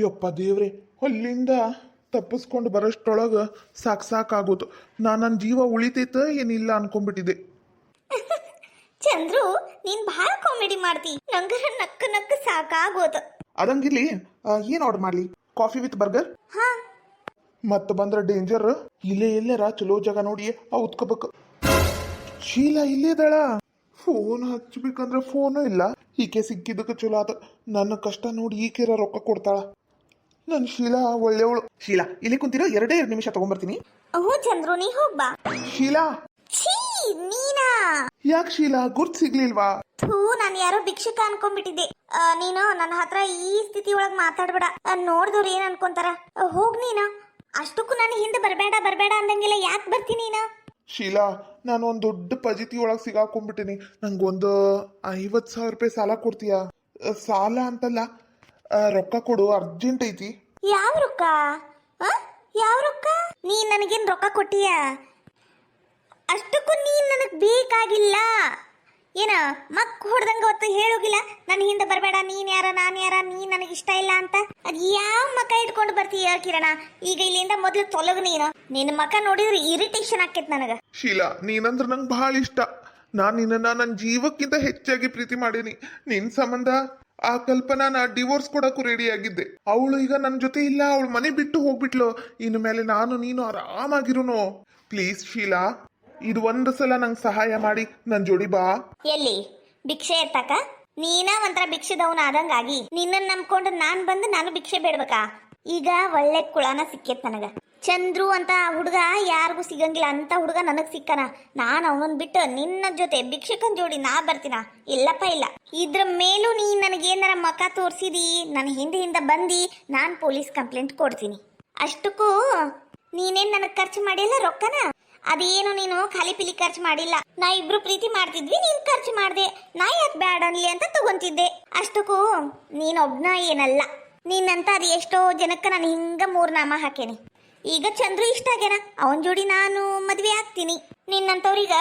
ಯಪ್ಪ ದೇವ್ರೆ, ಅಲ್ಲಿಂದ ತಪ್ಪಿಸ್ಕೊಂಡು ಬರೋಷ್ಟೊಳಗೆ ಸಾಕಾಗೋದು. ನನ್ನ ಜೀವ ಉಳಿತೈತ ಏನಿಲ್ಲ ಅನ್ಕೊಂಡ್ಬಿಟ್ಟಿದ್ದೆ. ಚಂದ್ರು, ನೀನ್ ಬಹಳ ಕಾಮಿಡಿ ಮಾಡ್ತಿ. ನಂಗರ ನಕ್ಕ ನಕ್ಕ ಸಾಕಾಗೋದು. ಅದಂಗಿರ್ಲಿ, ಏನು ಆರ್ಡರ್ ಮಾಡಲಿ? Coffee with burger? ಹಾ, ಮತ್ತೆ ಬಂದ್ರೆ ಡೇಂಜರ್. ಇಲ್ಲೇ ಎಲ್ಲಾರ ಚಲೋ ಜಾಗ ನೋಡಿ ಉತ್ಕೋಬೇಕು. ಶೀಲಾ ಇಲ್ಲೇದಳ. ಫೋನ್ ಹಚ್ಬೇಕಂದ್ರೆ ಫೋನು ಇಲ್ಲ. ಈಕೆ ಸಿಕ್ಕಿದ್ದಕ್ಕೆ ಚಲೋ ಆತ. ನನ್ನ ಕಷ್ಟ ನೋಡಿ ಈಕೆರ ರೊಕ್ಕ ಕೊಡ್ತಾಳ. ನನ್ನ ಶೀಲಾ ಒಳ್ಳೆವಳು. ಶೀಲಾ ಇಲ್ಲಿ ಕುಂತಿರೋ 2 ನಿಮಿಷ ತಗೊಂಡ್ಬರ್ತೀನಿ. ಹ್ಞೂ ಚಂದ್ರು, ನೀ ಹೋಗ್ಬಾ. ಶೀಲಾ, ಛೀ, ನೀನಾ? ಯಾಕೆ ಶೀಲಾ, ಗುರ್ತ್ ಸಿಗ್ಲಿಲ್ವಾ? ಥೂ, ನಾನು ಯಾರೋ ಭಿಕ್ಷುಕ ಅನ್ಕೊಂಡ್ಬಿಟ್ಟಿದ್ದೆ. ನೀನು ನನ್ನ ಹತ್ರ ಈ ಸ್ಥಿತಿ ಒಳಗ್ ಮಾತಾಡ್ಬೇಡ. ನೋಡ್ದವ್ರು ಏನ್ ಅನ್ಕೊಂತಾರ. ಹೋಗ್ ನೀನು. ಅಷ್ಟಕ್ಕೂ ನಾನು ಹಿಂದೆ ಬರಬೇಡ ಬರಬೇಡ ಅಂದಂಗೆಲ್ಲ ಯಾಕೆ ಬರ್ತೀನಿ ನೀನು? ಶೀಲಾ, ನಾನು ಒಂದು ದೊಡ್ಡ ಪಜಿತಿ ಒಳಗೆ ಸಿಗಾಕೊಂಡ್ಬಿಟ್ಟಿನಿ. ನಂಗೊಂದು 50,000 ರೂಪಾಯಿ ಸಾಲ ಕೊಡ್ತೀಯಾ? ಸಾಲ ಅಂತಲ್ಲ, ರೊಕ್ಕ ಕೊಡು, ಅರ್ಜೆಂಟ್ ಐತಿ. ಯಾವ ರೊಕ್ಕ? ಯಾವ ರೊಕ್ಕ? ನೀನ್ ನನಗೇನ್ ರೊಕ್ಕ ಕೊಟ್ಟಿಯ? ಅಷ್ಟಕ್ಕೂ ನೀನ್ ನನಗ್ ಬೇಕಾಗಿಲ್ಲ. ಏನ ಮಕ್ ಹೊಡೆದಂಗ ಹೊತ್ತು ಹೇಳೋಗಿಲ್ಲ, ನನ್ನ ಹಿಂದೆ ಬರಬೇಡ, ನೀನ್ ಯಾರ ನಾನ್ ಯಾರ, ನೀನ್ ನನಗೆ ಇಷ್ಟ ಇಲ್ಲ ಅಂತ. ಅದ್ ಯಾವ ಮಕ ಇಟ್ಕೊಂಡು ಬರ್ತೀಯ ಕಿರಣ? ಈಗ ಇಲ್ಲಿಂದ ಮೊದ್ಲು ತೊಲಗು ನೀನು. ನಿನ್ನ ಮಕ ನೋಡಿದ್ರೆ ಇರಿಟೇಷನ್ ಆಕೇತ್ ನನಗ. ಶೀಲಾ, ನೀನಂದ್ರೆ ನಂಗೆ ಬಹಳ ಇಷ್ಟ. ನಾನು ನಿನ್ನ ನನ್ನ ಜೀವಕ್ಕಿಂತ ಹೆಚ್ಚಾಗಿ ಪ್ರೀತಿ ಮಾಡೀನಿ. ನಿನ್ ಸಂಬಂಧ ಆ ಕಲ್ಪನಾನ ಡಿವೋರ್ಸ್ ಕೊಡಕ್ಕೂ ರೆಡಿ ಆಗಿದ್ದೆ. ಅವಳು ಈಗ ನನ್ನ ಜೊತೆ ಇಲ್ಲ, ಅವಳು ಮನೆ ಬಿಟ್ಟು ಹೋಗ್ಬಿಟ್ಲು. ಇನ್ನು ಮೇಲೆ ನಾನು ನೀನು ಆರಾಮಾಗಿರುನು. ಪ್ಲೀಸ್ ಶೀಲಾ, ಇದು ಒಂದು ಸಲ ನಂಗೆ ಸಹಾಯ ಮಾಡಿ ನನ್ನ ಜೋಡಿ ಬಾ. ಎಲ್ಲಿ ಭಿಕ್ಷೆ ಎತ್ತಕ? ನೀನ ಒಂಥರ ಭಿಕ್ಷೆದವನ ಆದಂಗಾಗಿ ನಿನ್ನ ನಂಬ್ಕೊಂಡು ನಾನ್ ಬಂದು ನಾನು ಭಿಕ್ಷೆ ಬೇಡ್ಬೇಕಾ? ಈಗ ಒಳ್ಳೆ ಕುಳನ ಸಿಕ್ಕೇತ್ ನನಗ. ಚಂದ್ರು ಅಂತ ಹುಡುಗ ಯಾರಿಗೂ ಸಿಗಂಗಿಲ್ಲ ಅಂತ ಹುಡುಗ ನನಗ್ ಸಿಕ್ಕನ. ನಾನು ಅವನನ್ನ ಬಿಟ್ಟು ನಿನ್ನ ಜೊತೆ ಭಿಕ್ಷಕನ್ ಜೋಡಿ ನಾ ಬರ್ತೀನ? ಇಲ್ಲಪ್ಪ ಇಲ್ಲ. ಇದ್ರ ಮೇಲೂ ನೀ ನನಗೇನಾರ ಮಕ ತೋರ್ಸಿದಿ, ನನ್ನ ಹಿಂದೆ ಬಂದಿ, ನಾನ್ ಪೊಲೀಸ್ ಕಂಪ್ಲೇಂಟ್ ಕೊಡ್ತೀನಿ. ಅಷ್ಟಕ್ಕೂ ನೀನೇನ್ ನನಗ್ ಖರ್ಚು ಮಾಡಿಲ್ಲ ರೊಕ್ಕನ? ಅದೇನು ನೀನು ಖಾಲಿ ಪಿಲಿ ಖರ್ಚು ಮಾಡಿಲ್ಲ. ನಾ ಇಬ್ರು ಪ್ರೀತಿ ಮಾಡ್ತಿದ್ವಿ, ನೀನ್ ಖರ್ಚು ಮಾಡ್ದೆ. ನಾ ಯಾಕೆ ಬ್ಯಾಡ ಅನ್ಲಿ ಅಂತ ತಗೊಂತಿದ್ದೆ. ಅಷ್ಟಕ್ಕೂ ನೀನೊಬ್ನ ಏನಲ್ಲ, ನೀನಂತ ಅದು ಎಷ್ಟೋ ಜನಕ್ಕ ನಾನು ಹಿಂಗ 3 ನಾಮ ಹಾಕೇನಿ. ಈಗ ಚಂದ್ರು ಇಷ್ಟ ಆಗ್ಯಾನ, ಅವನ್ ಜೋಡಿ ನಾನು ಮದ್ವೆ ಆಗ್ತೀನಿ. ನಿನ್ನಂತವ್ರೀಗ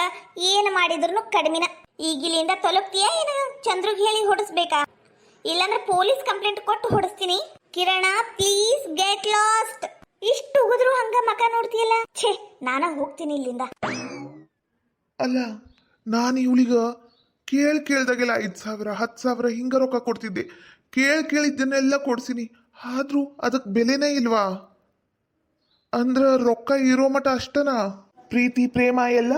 ಏನು ಮಾಡಿದ್ರು ಕಡಿಮಿನ. ಈಗಿಲಿಂದ ತೊಲಗ್ತೀಯ ಏನ? ಚಂದ್ರುಗ್ ಹೇಳಿ ಹೊಡಿಸ್ಬೇಕಾ? ಇಲ್ಲಾಂದ್ರೆ ಪೊಲೀಸ್ ಕಂಪ್ಲೇಂಟ್ ಕೊಟ್ಟು ಹೊಡಿಸ್ತೀನಿ. ಕಿರಣ, ಪ್ಲೀಸ್ ಗೆಟ್ ಲಾಸ್ಟ್. ಇಷ್ಟು ಉಗಿದ್ರು ಹಂಗ ಮಕ ನೋಡ್ತೀಯಲ್ಲ. ಛೇ, ನಾನ ಹೋಗ್ತೀನಿ ಇಲ್ಲಿಂದ. ಅಲ್ಲ, ನಾನು ಇವಳಿಗ ಕೇಳ್ದಾಗೆಲ್ಲ 5,000 10,000 ಹಿಂಗ ರೊಕ್ಕ ಕೊಡ್ತಿದ್ದೆ. ಕೇಳಿದ್ದನ್ನೆಲ್ಲ ಕೊಡ್ಸಿನಿ, ಆದ್ರೂ ಅದಕ್ಕೆ ಬೆಲೆನೇ ಇಲ್ವಾ? ಅಂದ್ರ ರೊಕ್ಕ ಇರೋ ಮಟ ಅಷ್ಟನಾ? ಪ್ರೀತಿ ಪ್ರೇಮ ಎಲ್ಲ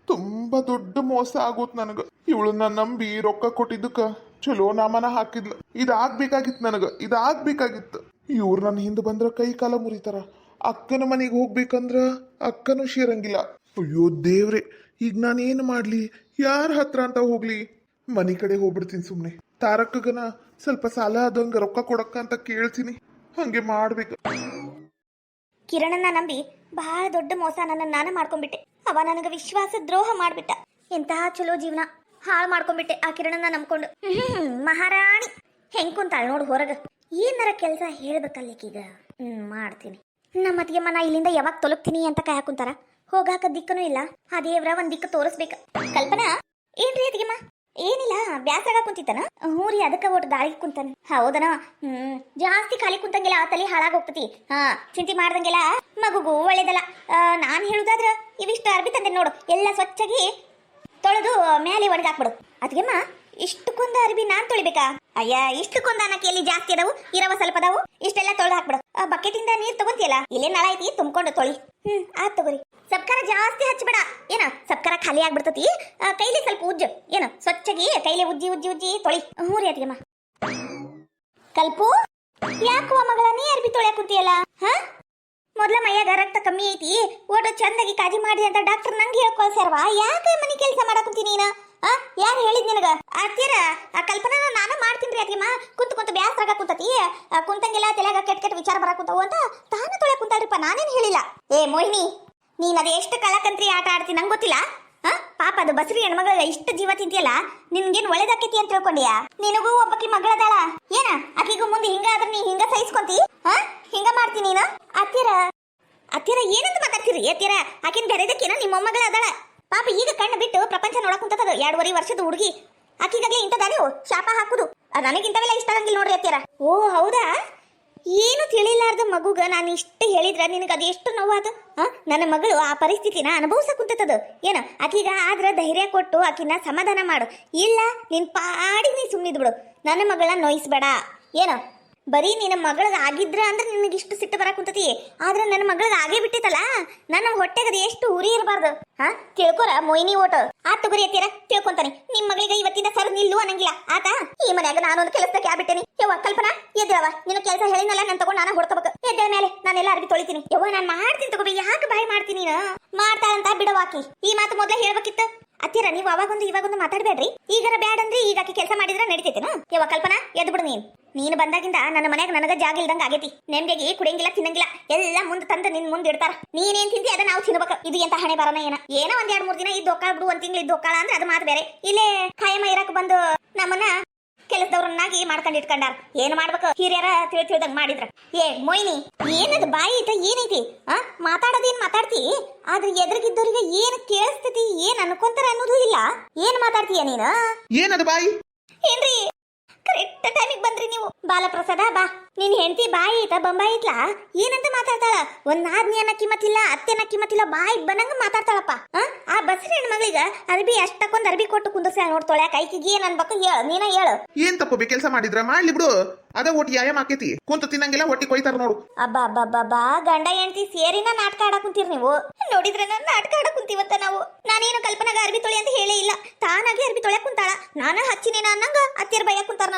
ತುಂಬಾ ದೊಡ್ಡ ಮೋಸ ಆಗೋತ್ ನನಗ. ಇವಳನ್ನ ನಂಬಿ ರೊಕ್ಕ ಕೊಟ್ಟಿದ್ದಕ್ಕ ಚಲೋ ನಾಮನ ಹಾಕಿದ್ಲು. ಇದಾಗ್ಬೇಕಾಗಿತ್ತು ನನಗ, ಇದಾಗ್ಬೇಕಾಗಿತ್ತು. ಇವ್ರು ನನ್ನ ಹಿಂದೆ ಬಂದ್ರ ಕೈ ಕಾಲ ಮುರಿತಾರ. ಅಕ್ಕನ ಮನೆಗೆ ಹೋಗ್ಬೇಕಂದ್ರ ಅಕ್ಕನೂ ಸೇರಂಗಿಲ್ಲ. ಅಯ್ಯೋ ದೇವ್ರೆ, ಈಗ ನಾನೇನು ಮಾಡ್ಲಿ? ಯಾರ ಹತ್ರ ಅಂತ ಹೋಗ್ಲಿ? ಮನೆ ಕಡೆ ಹೋಗ್ಬಿಡ್ತೀನಿ ಸುಮ್ನೆ. ತಾರಕ್ಕಗನ ಸ್ವಲ್ಪ ಸಾಲ ಆದಂಗ ರೊಕ್ಕ ಕೊಡಕ್ಕ ಅಂತ ಕೇಳ್ತೀನಿ. ಹಂಗೆ ಮಾಡ್ಬೇಕು. ಕಿರಣನ್ನ ನಂಬಿ ಬಹಳ ದೊಡ್ಡ ಮೋಸ ನಾನು ಮಾಡ್ಕೊಂಡ್ಬಿಟ್ಟೆ. ಅವ ನನಗ ವಿಶ್ವಾಸ ದ್ರೋಹ ಮಾಡ್ಬಿಟ್ಟ. ಎಂತಹ ಚಲೋ ಜೀವನ ಹಾಳು ಮಾಡ್ಕೊಂಡ್ಬಿಟ್ಟೆ ಆ ಕಿರಣನ್ನ ನಂಬ್ಕೊಂಡು. ಮಹಾರಾಣಿ ಹೆಂಗ್ ಕುಂತಾಳ ನೋಡು ಹೊರಗ. ಏನಾರ ಕೆಲಸ ಹೇಳ್ಬೇಕಲ್ಲಕೀಗ. ಮಾಡ್ತೀನಿ. ನಮ್ಮ ಅತ್ತಿಗೆಮ್ಮ ನಾ ಇಲ್ಲಿಂದ ಯಾವಾಗ ತೊಲಗ್ತೀನಿ ಅಂತ ಕಾಯಕ್ ಕುಂತಾರ. ಹೋಗಾಕ ದಿಕ್ಕನೂ ಇಲ್ಲ. ಆ ದೇವ್ರ ಒಂದ್ ದಿಕ್ಕ ತೋರಿಸ್ಬೇಕ. ಕಲ್ಪನಾ, ಏನ್ರಿ ಅತ್ತಿಗೆಮ್ಮ? ಏನಿಲ್ಲ, ಬ್ಯಾಸರಾಗ ಕುಂತಿತ್ತನ? ಹ್ಞೂ ರೀ, ಅದಕ್ಕ ಒಟ್ಟು ದಾಳಿಗೆ ಕುಂತಾನ. ಹೌದನ? ಜಾಸ್ತಿ ಖಾಲಿ ಕುಂತಂಗೆಲ್ಲ ತಲೆ ಹಾಳಾಗೋಗ್ತತಿ. ಚಿಂತೆ ಮಾಡ್ದಂಗೆಲ್ಲ ಮಗುಗೂ ಒಳ್ಳೇದಲ್ಲ. ನಾನು ಹೇಳುದಾದ್ರ ಇವಿಷ್ಟು ಅರ್ಬಿ ತಂದೆ ನೋಡು, ಎಲ್ಲ ಸ್ವಚ್ಛಾಗಿ ತೊಳೆದು ಮೇಲೆ ಒಣಗಾಕ್ಬಿಡು. ಅತ್ತಿಗೆಮ್ಮ, ಇಷ್ಟಕ್ಕೊಂದು ಅರ್ಬಿ ನಾನ್ ತೊಳಿಬೇಕಾ? ಅಯ್ಯ, ಇಷ್ಟಕ್ಕೊಂದು ಅನ್ನಕ್ಕೆ ಎಲ್ಲಿ ಜಾಸ್ತಿ ಅದಾವು? ಇರವ ಸ್ವಲ್ಪ ಅದಾವು. ಇಷ್ಟೆಲ್ಲ ತೊಳೆದು ಹಾಕ್ಬಿಡು. ಬಕೆಟಿಂದ ನೀರ್ ತಗೊಂತಿಯಲ್ಲ, ಇಲ್ಲೇ ನಳ ಐತಿ, ತುಂಬ್ಕೊಂಡು ತೊಳಿ. ಆತ್ ತಗೋರಿ. ಸಬ್ಕಾರ ಜಾಸ್ತಿ ಹಚ್ಬೇಡ. ಏನ ಸಬ್ಕಾರ ಖಾಲಿ ಆಗ್ಬಿಡ್ತತಿ. ಕೈಲಿ ಸ್ವಲ್ಪ ಉಜ್ಜು. ಏನು ಸ್ವಚ್ಛಗಿ ಕೈಲಿ ಉಜ್ಜಿ ತೊಳಿ. ಹ್ಞೂ ರೀ ಅತ್ತಿಗೆಮ್ಮ. ಕಲ್ಪು, ಯಾಕುವ ಮಗಳ ನೀ ಅರ್ಬಿ ತೊಳ್ಯಾಕ ಕುಂತಿಯಲ್ಲ? ಮೊದ್ಲ ಮೈಯಾಗ ರಕ್ತ ಕಮ್ಮಿ ಐತಿ, ಒಟ್ಟು ಚಂದಾಗಿ ಕಾಜಿ ಮಾಡಿ ಅಂತ ಡಾಕ್ಟರ್ ನಂಗೆ ಹೇಳ್ಕೊಳ್ಸ್ಯಾರವಾ. ಯಾಕೆ ಮನಿ ಕೆಲಸ ಮಾಡಾಕುಂತೀನಿ ನೀನು? ಯಾರು ಹೇಳಿದ್ ನಿನಗ? ಅತ್ತಿಯರ, ಆ ಕಲ್ಪನಾ ನಾನು ಮಾಡ್ತೀನಿ ಅತ್ತಿಗೆಮ್ಮ. ಕುಂತ ಬ್ಯಾಸ್ರಾಗ ಕುಂತತಿ. ಕುಂತಂಗೆಲ್ಲ ತಲೆಯಾಗ ಕೆಟ್ಟ ವಿಚಾರ ಬರಾಕುಂತಾವು ಅಂತ ತಾನು ತೊಳ್ಯಾಕ ಕುಂತಾಳ್ರಿಪ್ಪ, ನಾನೇನು ಹೇಳಿಲ್ಲ. ಏ ಮೋಹಿನಿ, ನೀನ್ ಅದು ಎಷ್ಟು ಕಳಕಂತ್ರಿ ಆಟ ಆಡ್ತೀನಿ ನಂಗೆ ಗೊತ್ತಿಲ್ಲ. ಪಾಪ ಅದು ಬಸ್ರಿ ಹೆಣ್ಮಗಳ ಇಷ್ಟ ಜೀವ ತಿಂತಿಯಲ್ಲ, ನಿನ್ಗೇನ್ ಒಳ್ಳೇದಾಕೈತಿ ಅಂತ ತಿಳ್ಕೊಂಡಿಯಾ? ನಿನಗೂ ಒಬ್ಬಕಿ ಮಗಳದಾಳ. ಏನ ಆಕಿಗೂ ಮುಂದೆ ಹಿಂಗ ಆದ್ರೆ ನೀ ಹಿಂಗ ಸಹಿಸ್ಕೊಂತಿ? ಹಿಂಗ ಮಾಡ್ತೀನಿ ನೀನು? ಅತ್ತಿಯರ ಏನಂತ ಮಾತಾಡ್ತೀರಿ ಅತ್ತಿಯರ? ಆಕಿನ ಬೆರೆದಕ್ಕೇನ ನಿಮ್ಮ ಮೊಮ್ಮಗಳ ಅದಾಳ. ಪಾಪ ಈಗ ಕಣ್ಣು ಬಿಟ್ಟು ಪ್ರಪಂಚ ನೋಡಕ್ ಕುಂತದ 2.5 ವರ್ಷದ ಹುಡುಗಿ. ಆಕಿಗಾಗ್ಲಿ ಇಂಥದ ನೀವು ಶಾಪ ಹಾಕುದು? ನನಗಿಂತವೆಲ್ಲ ಇಷ್ಟ ಆಗಂಗಿಲ್ಲ ನೋಡ್ರಿ ಅತ್ತಿಯರ. ಓ ಹೌದಾ? ಏನು ತಿಳಿಲಾರ್ದ ಮಗುಗ ನಾನು ಇಷ್ಟ ಹೇಳಿದ್ರ ನಿನಗೆ ಅದು ಎಷ್ಟು ನೋವಾದ ನನ್ನ ಮಗಳು ಆ ಪರಿಸ್ಥಿತಿನ ಅನುಭವಿಸಕ್ ಕುಂತದ ಏನ ಆಕಿಗ ಆದ್ರ ಧೈರ್ಯ ಕೊಟ್ಟು ಆಕಿನ ಸಮಾಧಾನ ಮಾಡು ಇಲ್ಲ ನಿನ್ ಪಾಡಿಗೆ ನೀ ಸುಮ್ಮನಿದ್ ಬಿಡು ನನ್ನ ಮಗಳನ್ನ ನೋಯಿಸ್ಬೇಡ ಏನ ಬರೀ ನಿನ್ನ ಮಗಳಿಗೆ ಆಗಿದ್ರ ಅಂದ್ರೆ ನಿನಗೆ ಇಷ್ಟು ಸಿಟ್ಟು ಬರಕ್ ಕುಂತತಿ ಆದ್ರೆ ನನ್ನ ಮಗಳಿಗೆ ಆಗೇ ಬಿಟ್ಟಿತ್ತಲ್ಲ ನನ್ನ ಹೊಟ್ಟೆಗದ ಎಷ್ಟು ಉರಿ ಇರಬಾರ್ದು ತಿಳ್ಕೊರ ಮೊಯ್ನಿ ಓಟು ಆತ್ ತಗೋರಿ ಎತ್ತೀರ ತಿಳ್ಕೊಂತಾನೆ ನಿಮ್ ಮಗಳಿಗೆ ಇವತ್ತಿಂದ ಸರ್ ನಿಲ್ಲು ಅನ್ನಂಗಿಲ್ಲ ಆತಾ ಈ ಮನ್ಯಾಗ ನಾನೊಂದು ಕೆಲಸಕ್ಕೆ ಆಗ್ಬಿಟ್ಟೇನಿ ಯವ್ವ ಕಲ್ಪನಾ ಎದ್ದೇಳವ ನಿನ್ನ ಕೆಲಸ ಹೇಳಿನಲ್ಲ ನಾನು ತಗೊಂಡು ನಾನು ಹೊಡ್ಕೋಬೇಕು ಎದ್ದೇಳ ಮೇಲೆ ನಾನೆಲ್ಲ ಅರ್ಬಿ ತೊಳಿತೀನಿ ಯವ್ವ ನಾನು ಮಾಡ್ತೀನಿ ತಗೋಬಿ ಯಾಕೆ ಬಾಯಿ ಮಾಡ್ತೀನಿ ಮಾಡ್ತಾಳಂತ ಬಿಡವಾಕಿ ಈ ಮಾತು ಮೊದ್ಲೇ ಹೇಳ್ಬೇಕಿತ್ತು ಅತ್ತೀರ ನೀವು ಅವಾಗೊಂದು ಇವಾಗೊಂದು ಮಾತಾಡ್ಬೇಡ್ರಿ ಈಗರ ಬ್ಯಾಡ್ ಅಂದ್ರೆ ಈಗ ಆಕಿ ಕೆಲಸ ಮಾಡಿದ್ರ ನಡಿತೈತೇನ ಯವ್ವ ಕಲ್ಪನಾ ಎದ್ದು ಬಿಡು ನೀನು ಬಂದಾಗಿಂದ ನನ್ನ ಮನ್ಯಾಗ ನನಗ ಜಾಗ ಇಲ್ದಂಗ ಆಗೈತಿ ನೆಮ್ಮದಿಗೆ ಕುಡಿಯಂಗಿಲ್ಲ ತಿನ್ನಂಗಿಲ್ಲ ಎಲ್ಲ ಮುಂದ್ ತಂದ ನಿನ್ ಮುಂದ್ ಇಡ್ತಾರ ನೀನೇನ್ ತಿಂತಿ ಅದ ನಾವು ತಿನ್ಬೇಕು ಇದು ಎಂತ ಹಣೆ ಬರನ ಏನೋ ಒಂದ್ 2-3 ದಿನ ಇದ್ದು ಒಕ್ಕಾಳ ಬಿಡು 1 ತಿಂಗಳು ಇದ್ದು ಒಕ್ಕಾಳ ಅಂದ್ರೆ ಅದು ಮಾತು ಬೇರೆ ಇಲ್ಲೇ ಖಾಯಮ ಇರಕ್ ಬಂದು ನಮ್ಮನ್ನ ಕೆಲಸದವ್ರನ್ನಾಗಿ ಮಾಡ್ಕೊಂಡ್ ಇಟ್ಕೊಂಡಾರ ಏನ್ ಮಾಡ್ಬೇಕು ಹಿರಿಯರ ತಿಳಿದಂಗ್ ಮಾಡಿದ್ರ ಏ ಮೊಯ್ನಿ ಏನದು ಬಾಯಿ ಐತ ಏನೈತಿ ಮಾತಾಡೋದೇನ್ ಮಾತಾಡ್ತಿ ಆದ್ರೆ ಎದುರಿಗಿದ್ದವ್ರಿಗೆ ಏನ್ ಕೇಳಿಸ್ತೈತಿ ಏನ್ ಅನ್ಕೊಂತಾರ ಅನ್ನೋದು ಇಲ್ಲ ಏನ್ ಮಾತಾಡ್ತೀಯ ನೀನು ಏನದು ಬಾಯಿ ಏನ್ರಿ ಕರೆಕ್ಟ್ ಟೈಮಿಗೆ ಬಂದ್ರಿ ನೀವು ಬಾಲಪ್ರಸಾದ ಬಾ ನಿನ್ ಹೆಂಡತಿ ಬಾಯಿ ಐತ ಬೊಂಬಾಯಿ ಐತ್ಲಾ ಏನಂತ ಮಾತಾಡ್ತಾಳ ಒಂದ್ ನಾದ್ನಿ ಅನ್ನ ಕಿಮ್ಮತ್ತಿಲ್ಲ ಅತ್ತೆ ಅನ್ನ ಕಿಮ್ಮತ್ತಿಲ್ಲ ಬಾಯಿ ಬನ್ನಂಗ ಮಾತಾಡ್ತಾಳಪ್ಪ ಆ ಬಸ್ರಿ ಹೆಣ್ಮಗಳಿಗ ಅರ್ಬಿ ಅಷ್ಟಕ್ಕೊಂದ್ ಅರ್ಬಿ ಕೊಟ್ಟು ಕುಂದರ್ಸ ನೋಡ್ತೊಳ್ಯಾಕ ಐಕಿಗೆ ಏನ್ ಅನ್ಬೇಕು ಹೇಳ ನೀನ ಹೇಳು ಏನ್ ತಪ್ಪು ಕೆಲಸ ಮಾಡಿದ್ರ ಮಾಡ್ಲಿ ಬಿಡು ಅದ ಒಟ್ಟು ಯಾಯಮ್ ಆಕೇತಿ ಕುಂತ ತಿನ್ನಂಗಿಲ್ಲ ಒಟ್ಟಿ ಕೊಯ್ತಾರ ನೋಡು ಅಬ್ಬಾ ಅಬ್ಬಾ ಗಂಡ ಹೆಂಡತಿ ಸೇರಿನ ನಾಟಕ ಆಡಕ್ ಕುಂತೀರಿ ನೀವು ನೋಡಿದ್ರೆ ನಾನು ನಾಟಕ ಆಡಕ್ ಕುಂತೀವತ್ತ ನಾವು ನಾನೇನು ಕಲ್ಪನಾಗ ಅರ್ಬಿ ತೊಳಿ ಅಂತ ಹೇಳೇ ಇಲ್ಲ ತಾನಾಗಿ ಅರ್ಬಿ ತೊಳ್ಯಾಕ ಕುಂತಾಳ ನಾನ ಹಚ್ಚಿನೇನ ಅನ್ನಂಗ ಅತ್ತಿಯರ್ ಬೈಯಾಕ ಕುಂತಾರ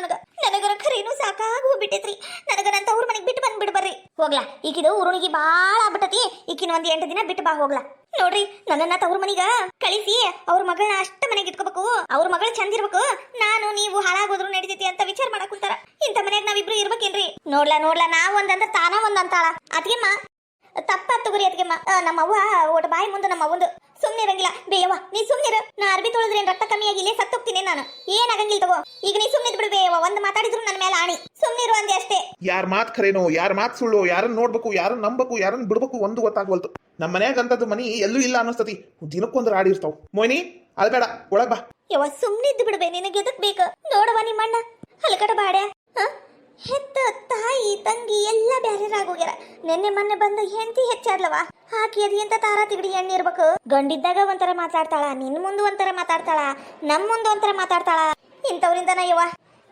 ನನಗರ ಖರೇನು ಸಾಕಾಗ ಹೋಗ್ಬಿಟ್ಟೈತ್ರಿ ನನಗ ನಂತ ಅವ್ರ ಮನೆಗ್ ಬಿಟ್ಟು ಬಂದ್ಬಿಡ್ ಬರ್ರಿ ಹೋಗ್ಲಾ ಈಕಿದು ಉರುಣಿಗೆ ಬಾಳ ಆಗ್ಬಿಟ್ಟತಿ ಈಕಿನ ಒಂದ್ 8 ದಿನ ಬಿಟ್ಟು ಬಾ ಹೋಗ್ಲಾ ನೋಡ್ರಿ ನನ್ನನ್ನ ತವ್ರ ಮನಿಗ ಕಳಿಸಿ ಅವ್ರ ಮಗಳನ್ನ ಅಷ್ಟ ಮನೆಗೆ ಇಟ್ಕೋಬೇಕು ಅವ್ರ ಮಗಳು ಚಂದ ಇರ್ಬೇಕು ನಾನು ನೀವು ಹಾಳಾಗೋದ್ರು ನಡಿತೈತಿ ಅಂತ ವಿಚಾರ ಮಾಡಕ್ ಕುಂತಾರ ಇಂಥ ಮನ್ಯಾಗ ನಾವಿಬ್ರು ಇರ್ಬೇಕೇನ್ರಿ ನೋಡ್ಲಾ ನಾವ್ ಒಂದಂತ ತಾನ ಒಂದಂತಾಳ ಅತ್ಗೆಮ್ಮ ತಪ್ಪ ತಗೋರಿ ಅತ್ಗೆಮ್ಮ ನಮ್ಮ ಅವ್ವ ಒಟ್ಟು ಬಾಯಿ ಮುಂದೆ ನಮ್ಮ ಅವ್ವಂದು ಸುಮ್ನೆ ಇರಂಗಿಲ್ಲ ಬೇಯವ್ವ ನೀ ಸುಮ್ನಿರ ನಾ ಅರ್ಬಿ ತೊಳೆದ್ರೆ ರಕ್ತ ಕಮ್ಮಿ ಆಗಿಲ್ಲ ಸತ್ತೋಗ್ತೀನಿ ನಾನು ಏನಾಗಂಗಿಲ್ಲ ತಗೋ ಈಗ ನೀ ಸುಮ್ನಿದ್ ಬಿಡು ಬೇಯವ್ವ ಒಂದ್ ಮಾತಾಡಿದ್ರು ನನ್ನ ಮೇಲೆ ಆಣಿ ಸುಮ್ನಿರು ಅಂದೆ ಅಷ್ಟೇ ಯಾರ್ ಮಾತ್ ಖರೇನೋ ಯಾರ್ ಮಾತ್ ಸುಳ್ಳು ಯಾರನ್ನ ನೋಡ್ಬೇಕು ಯಾರನ್ನ ನಂಬಬೇಕು ಯಾರನ್ನ ಬಿಡ್ಬೇಕು ಒಂದು ಗೊತ್ತಾಗ್ವಲ್ತು ನಮ್ಮ ಮನ್ಯಾಗ ಅಂತದ್ದು ಮನಿ ಎಲ್ಲೂ ಇಲ್ಲ ಅನ್ನಿಸ್ತತಿ ದಿನಕ್ಕೊಂದು ರಾಡಿ ಇರ್ತಾವ ಮೊಯ್ನಿ ಅಲ್ಬೇಡ ಒಳಗ್ ಬಾ ಯವ್ವ ಸುಮ್ನಿದ್ದು ಬಿಡ್ಬೇ ನಿನಗೆ ಎದಕ್ ಬೇಕು ನೋಡವ ನಿಮ್ಮಣ್ಣ ಹಲಕಡ ಬಾಡ್ಯ ಹೆತ್ತ ತಾಯಿ ತಂಗಿ ಎಲ್ಲ ಬ್ಯಾರೆರಾಗೋಗ್ಯಾರ ನೆನ್ನೆ ಮೊನ್ನೆ ಬಂದ ಹೆಂಡತಿ ಹೆಚ್ಚಾದ್ಲವ ಹಾಕಿ ಅದಿ ಅಂತ ತಾರಾ ತಿಗಡಿ ಎಣ್ಣೆ ಇರ್ಬೇಕು ಗಂಡಿದ್ದಾಗ ಒಂಥರ ಮಾತಾಡ್ತಾಳ ನಿನ್ ಮುಂದೆ ಒಂಥರ ಮಾತಾಡ್ತಾಳ ನಮ್ ಮುಂದೆ ಒಂಥರ ಮಾತಾಡ್ತಾಳ ಇಂಥವ್ರಿಂದನ ಯವ್ವ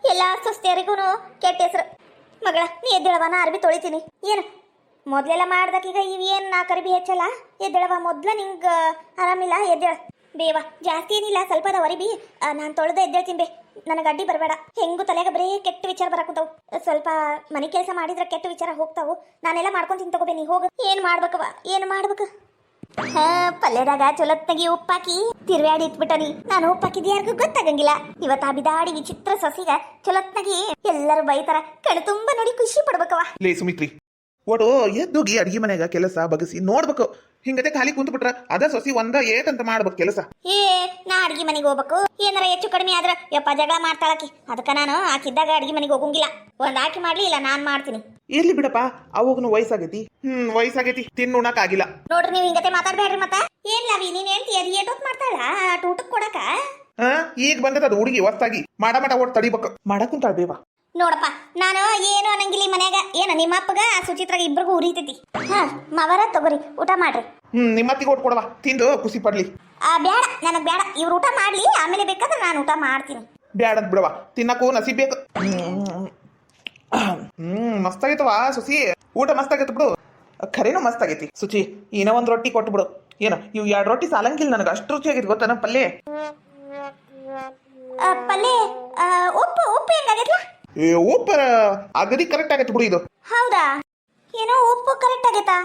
ಎಲ್ಲಾ ಸುಸ್ತಿಯರಿಗೂ ಕೆಟ್ಟ ಹೆಸರು ಮಗಳ ನೀ ಎದ್ದೇಳವ ನಾ ಅರ್ಬಿ ತೊಳಿತೀನಿ ಏನು ಮೊದ್ಲೆಲ್ಲ ಮಾಡ್ದಕ್ಕೀಗ ಇವೇನ್ 4 ಅರ್ಬಿ ಹೆಚ್ಚಲ್ಲ ಎದ್ದೇಳವ ಮೊದ್ಲ ನಿಂಗ ಆರಾಮಿಲ್ಲ ಎದ್ದೇಳ ಬೇವ ಜಾಸ್ತಿ ಏನಿಲ್ಲ ಸ್ವಲ್ಪ ಅದ ಅರಿಬಿ ನಾನ್ ತೊಳೆದ ಎದ್ದೇಳ್ತೀನಿ ಬೇ ನನಗೆ ಅಡ್ಡಿ ಬರಬೇಡ ಹೆಂಗು ತಲೆಗ ಬರೀ ಕೆಟ್ಟ ವಿಚಾರ ಬರಾಕುಂತಾವು ಸ್ವಲ್ಪ ಮನೆ ಕೆಲಸ ಮಾಡಿದ್ರೆ ಕೆಟ್ಟ ವಿಚಾರ ಹೋಗ್ತಾವು ನಾನೆಲ್ಲ ಮಾಡ್ಕೊಂತೀನಿ ತಗೋಬೇ ನೀ ಹೋಗ ಏನ್ ಮಾಡ್ಬೇಕವ ಏನ್ ಮಾಡ್ಬೇಕು ಪಲ್ಯದಾಗ ಚೊಲತ್ನಾಗಿ ಉಪ್ಪಾಕಿ ತಿರ್ವ್ಯಾಡಿ ಇಟ್ಬಿಟ್ಟನಿ ನಾನು ಉಪ್ಪಾಕಿದ್ ಯಾರಿಗೂ ಗೊತ್ತಾಗಂಗಿಲ್ಲ ಇವತ್ತ ಬಿದಾಡಿ ವಿಚಿತ್ರ ಸೊಸಿಗ ಚೊಲತ್ನಾಗಿ ಎಲ್ಲರೂ ಬೈತಾರ ಕಣ್ ತುಂಬಾ ನೋಡಿ ಖುಷಿ ಪಡ್ಬೇಕವ ಲೇ ಸುಮಿತ್ರಿ ಒಟ್ಟು ಎದ್ದೋಗಿ ಅಡಿಗೆ ಮನೆಯಾಗ ಕೆಲಸ ಬಗಸಿ ನೋಡ್ಬೇಕು ಹಿಂಗತೆ ಖಾಲಿ ಕುಂತ ಬಿಟ್ರ ಅದ ಸೊಸಿ ಒಂದ ಏಟಂತ ಮಾಡ್ಬೇಕು ಕೆಲಸ ನಾ ಅಡ್ಗಿ ಮನೆಗೆ ಹೋಗ್ಬೇಕು ಏನಾರ ಹೆಚ್ಚು ಕಡಿಮೆ ಆದ್ರ ಯಪ್ಪ ಜಗಳ ಮಾಡ್ತಾಳಕಿ ಅದಕ್ಕ ನಾನು ಆಕಿದ್ದಾಗ ಅಡ್ಗಿ ಮನೆಗೆ ಹೋಗಂಗಿಲ್ಲ ಒಂದ್ ಆಕಿ ಮಾಡ್ಲಿ ಇಲ್ಲ ನಾನ್ ಮಾಡ್ತೀನಿ ಇರ್ಲಿ ಬಿಡಪ್ಪ ಅವಾಗನು ವಯಸ್ಸಾಗೈತಿ ವಯಸ್ಸಾಗೈತಿ ತಿನ್ನುಣಕ್ ಆಗಿಲ್ಲ ನೋಡ್ರಿ ನೀವ್ ಹಿಂಗತೆ ಮಾತಾಡ್ಬೇಡ್ರಿ ಮತ್ತ ಏನ್ ಲವಿ ನೀನ್ ಹೇಳ್ತಿ ಅದ್ ಏಟೋತ್ ಮಾಡ್ತಾಳ ಊಟಕ್ ಕೊಡಕ ಈಗ ಬಂದದ ಅದು ಹುಡುಗಿ ಹೊಸ್ತಾಗಿ ಮಾಡ ಒಟ್ಟು ತಡಿಬೇಕು ಮಾಡಕುಂತಾಳ ಬೇವ ನೋಡಪ್ಪ ನಾನು ಏನು ಅನ್ನಂಗಿಲ್ಲ ಮನ್ಯಾಗ ಏನ ನಿಮ್ಮ ಅಪ್ಪಗ ಸುಚಿತ್ರಾಗ ಇಬ್ರಿಗೂ ಉರಿತೈತಿ ಮಾವರ ತಗೋರಿ ಊಟ ಮಾಡ್ರಿ ನಿಮ್ಮತ್ತಿಗೆ ಒಟ್ಟು ಕೊಡವಾ ತಿಂದು ಖುಷಿ ಪಡ್ಲಿ ಬೇಡ ನನಗ್ ಬೇಡ ಇವ್ರು ಊಟ ಮಾಡ್ಲಿ ಆಮೇಲೆ ಬೇಕಾದ್ರೆ ನಾನು ಊಟ ಮಾಡ್ತೀನಿ ಬ್ಯಾಡ ಅಂತ ಬಿಡವಾ ತಿನ್ನಕ್ಕೂ ನಸೀಬ್ ಬೇಕು ಮಸ್ತಾಗೈತವ ಸುಸಿ ಊಟ ಮಸ್ತಾಗೈತ ಬಿಡು ಖರೇನು ಮಸ್ತಾಗೈತಿ ಸುಚಿ ಏನೋ ಒಂದ್ ರೊಟ್ಟಿ ಕೊಟ್ಟು ಬಿಡು ಏನ ಇವ್ 2 ರೊಟ್ಟಿ ಸಾಲಂಗಿಲ್ಲ ನನಗೆ ಅಷ್ಟು ರುಚಿ ಆಗೈತಿ ಗೊತ್ತಾನ ಪಲ್ಯ ಪಲ್ಯ ಉಪ್ಪು ಉಪ್ಪು ಹೆಂಗಾಗೈತ್ಲ ಉಪ್ಪು ಅಗದಿ ಕರೆಕ್ಟ್ ಆಗೈತಿ ಬಿಡು ಇದು ಹೌದಾ ಏನೋ ಉಪ್ಪು ಕರೆಕ್ಟ್ ಆಗೈತಾ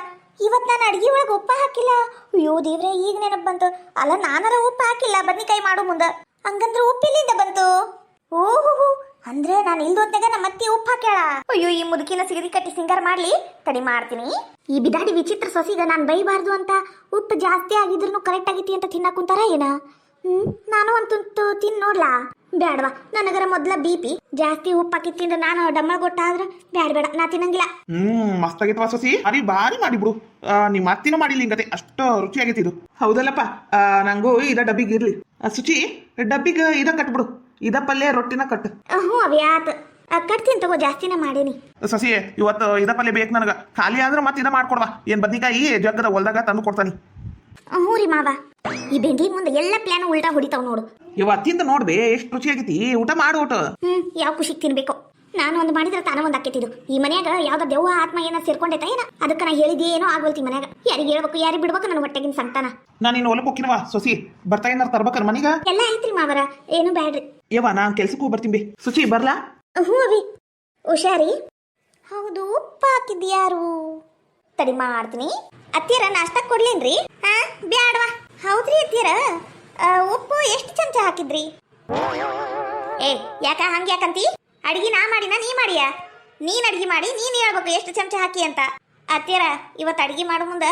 ಇವತ್ ನಾನು ಅಡ್ಗೆ ಒಳಗೆ ಉಪ್ಪು ಹಾಕಿಲ್ಲ ಅಯ್ಯೋ ದೇವ್ರೆ ಈಗ ನೆನಪು ಬಂತು ಅಲ್ಲ ನಾನಾರ ಉಪ್ಪು ಹಾಕಿಲ್ಲ ಬದ್ನಿಕಾಯಿ ಮಾಡೋ ಮುಂದೆ ಹಂಗಂದ್ರೆ ಉಪ್ಪಿಲ್ಲಿಂದ ಬಂತು ಓಹೋ ಅಂದ್ರೆ ನಾನು ಇಲ್ದೋದ್ನಾಗ ನಮ್ಮ ಅತ್ತಿ ಉಪ್ಪು ಹಾಕ್ಯಾಳ ಅಯ್ಯೋ ಈ ಮುದುಕಿನ ಸಿಗದಿ ಕಟ್ಟಿ ಸಿಂಗಾರ ಮಾಡ್ಲಿ ತಡಿ ಮಾಡ್ತೀನಿ ಈ ಬಿದಾಡಿ ವಿಚಿತ್ರ ಸೊಸಿಗ ನಾನು ಬೈಬಾರ್ದು ಅಂತ ಉಪ್ಪು ಜಾಸ್ತಿ ಆಗಿದ್ರು ಕರೆಕ್ಟ್ ಆಗೈತಿ ಅಂತ ತಿನ್ನಕ್ ಕುಂತಾರ ಏನ ನಾನು ಒಂದು ತುತ್ತು ತಿನ್ ನೋಡ್ಲಾ ಬ್ಯಾಡವಾ ನನಗರ ಮೊದ್ಲ BP ಜಾಸ್ತಿ ಉಪ್ಪು ಹಾಕಿ ತಿಂದ್ರೆ ನಾನು ಡಮ್ಮ ಗೊತ್ತಾದ್ರ ಬೇಡ ನಾ ತಿನ್ನಂಗಿಲ್ಲ ಮಸ್ತ್ ಆಗೈತವ ಸೊಸಿ ಅರಿ ಬಾರಿ ಮಾಡಿಬಿಡು ನಿಮ್ಮ ಅತ್ತಿನೂ ಮಾಡಿಲ್ಲ ಹಿಂಗತೆ ಅಷ್ಟು ರುಚಿ ಆಗೈತಿ ಇದು ಹೌದಲ್ಲಪ್ಪ ನಂಗೂ ಇದ ಡಬ್ಬಿಗೆ ಇರ್ಲಿ ಸುಚಿ ಡಬ್ಬಿಗೆ ಇದ ಕಟ್ಬಿಡು ಇದ ಪಲ್ಯ ರೊಟ್ಟಿನ ಕಟ್ಟು ಹ್ಞೂ ಅವ್ಯಾತ್ ಕಟ್ತೀನಿ ತಗೋ, ಜಾಸ್ತಿನ ಮಾಡೇನಿ. ಸಸಿ ಇವತ್ತು ಇದ ಪಲ್ಯ ಬೇಕು ನನಗೆ. ಖಾಲಿ ಆದ್ರೆ ಮತ್ತೆ ಇದ ಮಾಡ್ಕೊಡ್ವಾ. ಏನ್ ಬದ್ನಿಕಾಯಿ ಜಗ್ಗದ ಹೊಲ್ದಾಗ ತಂದು ಕೊಡ್ತಾನಿ. ಹ್ಞೂ ರೀ ಮಾವ, ಈ ಬೆಂಕಿ ಮುಂದೆ ಎಲ್ಲ ಪ್ಲಾನ್ ಉಲ್ಟಾ ಹೊಡಿತಾವ್ ನೋಡು. ಇವತ್ತಿಂದ ನೋಡ್ಬೇ ಎಷ್ಟು ರುಚಿಯಾಗೈತಿ. ಊಟ ಮಾಡು ಊಟ. ಯಾವ ಖುಷಿಗೆ ತಿನ್ಬೇಕು. ನಾನು ಒಂದು ಮಾಡಿದ್ರೆ ತಾನ ಒಂದು ಆಕೈತಿದು. ಈ ಮನ್ಯಾಗ ಯಾವ್ದ ದೆವ್ವ ಆತ್ಮ ಏನ ಸೇರ್ಕೊಂಡೈತ ಏನ, ಅದಕ್ಕೆ ನಾ ಹೇಳಿದ್ದೆ ಏನೋ ಆಗ್ವಲ್ತಿ ಮನ್ಯಾಗ. ಯಾರಿಗೆ ಹೇಳ್ಬೇಕು ಯಾರಿಗೆ ಬಿಡ್ಬೇಕು ನನ್ನ ಹೊಟ್ಟೆಗಿನ ಸಂತಾನ. ನಾನು ಇನ್ನು ಹೊಲಕ್ಕೆ ಹೋಗ್ತೀನವಾ ಸೊಸಿ. ಬರ್ತಾ ಏನಾರು ತರ್ಬೇಕಾರ ಮನೀಗ? ಎಲ್ಲ ಐತ್ರಿ ಮಾವರ, ಏನು ಬ್ಯಾಡ್ರಿ. ಯವ್ವ ನಾನ್ ಕೆಲ್ಸಕ್ಕೂ ಬರ್ತೀನಿ ಬಿ. ಸುಚಿ ಬರ್ಲಾ? ಹ್ಞೂ ಅವಿ, ಹುಷಾರಿ. ಹೌದು, ಉಪ್ಪು ಹಾಕಿದ್ಯಾರು? ತಡಿ ಮಾಡ್ತೀನಿ. ಅತ್ತಿಯರ ನಾಷ್ಟ ಕೊಡ್ಲೇನ್ರಿ? ಹಾ ಬ್ಯಾಡವಾ. ಹೌದ್ರಿ ಅತ್ತಿಯರ, ಉಪ್ಪು ಎಷ್ಟು ಚಮಚ ಹಾಕಿದ್ರಿ? ಏ ಯಾಕ ಹಂಗೆ ಯಾಕಂತಿ? ಅಡಿಗೆ ನಾ ಮಾಡಿನ ನೀ ಮಾಡಿಯಾ? ನೀನ್ ಅಡಿಗೆ ಮಾಡಿ ನೀನ್ ಹೇಳ್ಬೇಕು ಎಷ್ಟು ಚಮಚ ಹಾಕಿ ಅಂತ. ಅತ್ತಿಯರ ಇವತ್ತು ಅಡಿಗೆ ಮಾಡೋ ಮುಂದ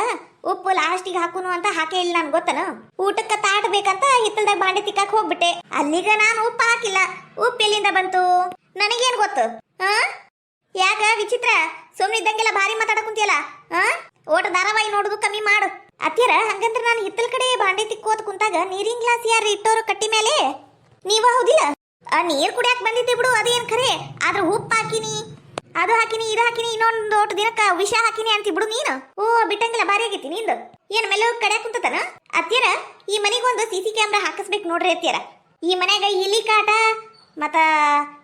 ಉಪ್ಪು ಲಾಸ್ಟಿಗೆ ಹಾಕುನು ಅಂತ ಹಾಕೇ ಇಲ್ಲ ನನ್ಗೆ ಗೊತ್ತನ. ಊಟಕ್ಕೆ ತಾಟ ಬೇಕಂತ ಹಿತ್ತಲ್ದಾಗ ಬಾಂಡೆ ತಿಕ್ಕಾಕ್ ಹೋಗ್ಬಿಟ್ಟೆ. ಅಲ್ಲಿಗ ನಾನು ಉಪ್ಪು ಹಾಕಿಲ್ಲ. ಉಪ್ಪು ಎಲ್ಲಿಂದ ಬಂತು ನನಗೇನ್ ಗೊತ್ತು? ಯಾಕ ವಿಚಿತ್ರ? ಸುಮ್ಮನಿದ್ದಂಗೆಲ್ಲ ಭಾರಿ ಮಾತಾಡ ಕುಂತಿಯಲ್ಲ. ಓಟ ಧಾರಾವಾಹಿ ನೋಡುದು ಕಮ್ಮಿ ಮಾಡು. ಅತ್ತಿಯರ ಹಂಗಂದ್ರೆ ನಾನು ಹಿತ್ತಲ್ ಕಡೆ ಬಾಂಡೆ ತಿಕ್ಕೋತ್ ಕುಂತಾಗ ನೀರಿನ ಗ್ಲಾಸ್ ಯಾರು ಇಟ್ಟೋರು ಕಟ್ಟಿ ಮೇಲೆ? ನೀವ ಹೌದಿಲ್ಲ? ನೀರ್ ಕುಡಿಯಾಕ ಬಂದಿದ್ದೆ ಬಿಡು, ಅದೇನ್ ಖರೆ. ಆದ್ರೆ ಉಪ್ಪು ಹಾಕಿನಿ, ಅದು ಹಾಕಿನಿ, ಇದು ಹಾಕಿನಿ, ಇನ್ನೊಂದು ಓಟ್ ದಿನಕ್ಕ ವಿಷ ಹಾಕಿನಿ ಅಂತಿ ಬಿಡು ನೀನು. ಓ ಬಿಟ್ಟಂಗಿಲ್ಲ, ಭಾರಿ ಆಗೈತಿ ನಿಂದು. ಏನ್ ಮೇಲೆ ಕಡ್ಯಾಕ್ ಕುಂತತನ? ಅತ್ತಿಯರ ಈ ಮನಿಗೊಂದು CC ಕ್ಯಾಮ್ರಾ ಹಾಕಿಸ್ಬೇಕು ನೋಡ್ರಿ ಅತ್ತಿಯರ. ಈ ಮನ್ಯಾಗ ಇಲಿ ಕಾಟ ಮತ್ತ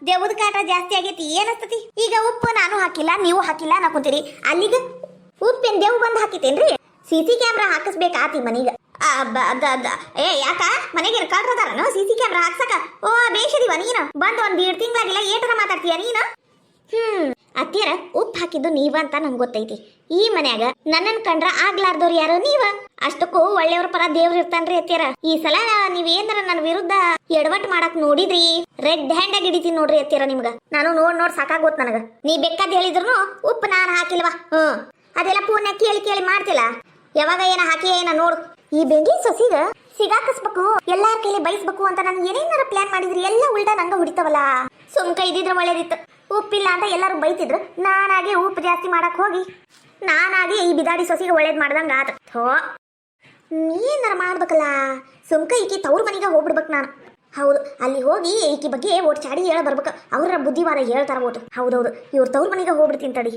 ದೇವದ ಕಾಟ ಜಾಸ್ತಿ ಆಗೈತಿ. ಏನಸ್ತತಿ ಈಗ? ಉಪ್ಪು ನಾನು ಹಾಕಿಲ್ಲ, ನೀವು ಹಾಕಿಲ್ಲ ಅನ್ನಕೊಂತೀರಿ. ಅಲ್ಲಿಗ ಉಪ್ಪೇನ್ ದೇವ್ ಬಂದ್ ಹಾಕಿತೇನ್ರಿ? CC ಕ್ಯಾಮ್ರಾ ಹಾಕಿಸ್ಬೇಕಾತಿ ಮನಿಗ. ಏ ಯಾಕ ಮನೆಗೆ ಕಳ್ರದಾರನ CC ಕ್ಯಾಮ್ರಾ ಹಾಕ್ಸಕ? ಓ ಬೇಷದಿವ ನೀನು. ಬಂದ್ ಒಂದ್ 1.5 ತಿಂಗಳಾಗಿಲ್ಲ, ಏಟರ ಮಾತಾಡ್ತೀಯ ನೀನು? ಅತ್ತಿಯರ ಉಪ್ಪು ಹಾಕಿದ್ದು ನೀವ ಅಂತ ನಂಗೆ ಗೊತ್ತೈತಿ. ಈ ಮನ್ಯಾಗ ನನ್ನನ್ ಕಂಡ್ರ ಆಗ್ಲಾರ್ದವ್ರು ಯಾರೋ ನೀವ. ಅಷ್ಟಕ್ಕೂ ಒಳ್ಳೆಯವ್ರ ಪರ ದೇವ್ರ ಇರ್ತಾನ್ರಿ ಅತ್ತಿಯರ. ಈ ಸಲ ನೀವೇನಾರ ನನ್ನ ವಿರುದ್ಧ ಎಡವಟ್ ಮಾಡಕ್ ನೋಡಿದ್ರಿ, ರೆಡ್ ಹ್ಯಾಂಡ್ ಆಗಿ ಹಿಡಿತೀನಿ ನೋಡ್ರಿ ಅತ್ತಿಯರ ನಿಮ್ಗ. ನಾನು ನೋಡ್ ಸಾಕಾಗೋತ್ ನನಗ. ನೀ ಬೆಕ್ಕದ್ ಹೇಳಿದ್ರು ಉಪ್ಪು ನಾನು ಹಾಕಿಲ್ವಾ? ಅದೆಲ್ಲ ಪೂರ್ಣ ಕೇಳಿ ಕೇಳಿ ಮಾಡ್ತಿಲ್ಲ. ಯಾವಾಗ ಏನ ಹಾಕಿ ಏನ ನೋಡು. ಈ ಬೆಂಕಿ ಸೊಸಿಗ ಸಿಗಾಕಿಸ್ಬೇಕು, ಎಲ್ಲಾರ ಕೈಲಿ ಬೈಸ್ಬೇಕು ಅಂತ ನಾನು ಏನೇನಾರ ಪ್ಲಾನ್ ಮಾಡಿದ್ರಿ ಎಲ್ಲ ಉಲ್ಟಾ ನಂಗ ಹೊಡಿತಾವಲ್ಲ. ಸುಮ್ಕ ಇದ್ದಿದ್ರೆ ಒಳ್ಳೇದಿತ್ತು. ಉಪ್ಪಿಲ್ಲ ಅಂತ ಎಲ್ಲರೂ ಬೈತಿದ್ರು, ನಾನಾಗೆ ಉಪ್ಪು ಜಾಸ್ತಿ ಮಾಡಕ್ ಹೋಗಿ ನಾನಾಗೆ ಈ ಬಿದಾಡಿ ಸೊಸಿಗೆ ಒಳ್ಳೇದ್ ಮಾಡ್ದಂಗ ಆತ. ಏನಾರ ಮಾಡ್ಬೇಕಲ್ಲ. ಸುಮ್ಕ ಈಕಿ ತವ್ರ ಮನೆಗೆ ಹೋಗ್ಬಿಡ್ಬೇಕು ನಾನು. ಹೌದು, ಅಲ್ಲಿ ಹೋಗಿ ಈಕಿ ಬಗ್ಗೆ ಓಟ್ ಚಾಡಿ ಹೇಳ ಬರ್ಬೇಕು. ಅವ್ರ ಬುದ್ಧಿವಾದ ಹೇಳ್ತಾರ ಓಟು. ಹೌದೌದು, ಇವ್ರ ತವ್ರ ಮನೆಗೆ ಹೋಗ್ಬಿಡ್ತೀನಿ ತಡಿ.